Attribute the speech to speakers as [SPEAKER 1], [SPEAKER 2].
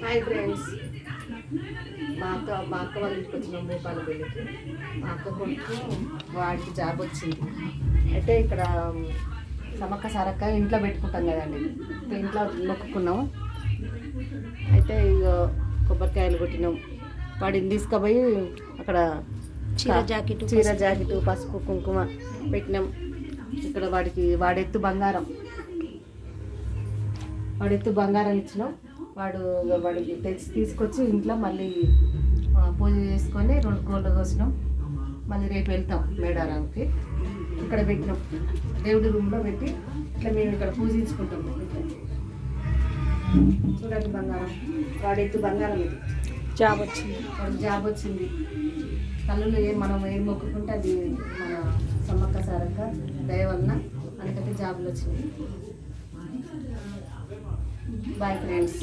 [SPEAKER 1] Hi friends, మా అక్క వాళ్ళ ఇంటికి వచ్చినాం భూపాలపల్లికి. మా అక్క కొడుకు వాడికి జాబ్ వచ్చింది. అయితే ఇక్కడ సమ్మక్క సారక్క ఇంట్లో పెట్టుకుంటాం కదండి, ఇంట్లో మొక్కుకున్నాం. అయితే ఇక కొబ్బరికాయలు కొట్టినాం. వాడిని తీసుకుపోయి అక్కడ చీర జాకెట్ పసుపు కుంకుమ పెట్టినాం. ఇక్కడ వాడెత్తు బంగారం ఇచ్చినాం. వాడికి తీసుకొచ్చి ఇంట్లో మళ్ళీ పూజ చేసుకొని 2 కోళ్ళు కోసినాం. మళ్ళీ రేపు వెళ్తాం మేడారానికి. ఇక్కడ పెట్టినాం, దేవుడి రూమ్లో పెట్టి ఇట్లా మేము ఇక్కడ పూజించుకుంటాం. చూడండి బంగారం, వాడెత్తు బంగారం ఇది. వాడికి జాబ్ వచ్చింది. కళ్ళులో మనం ఏం మొక్కుకుంటే అది మన సమ్మక్క సారక్క దయ వలన అందుకంటే జాబులు వచ్చింది. Boy friends.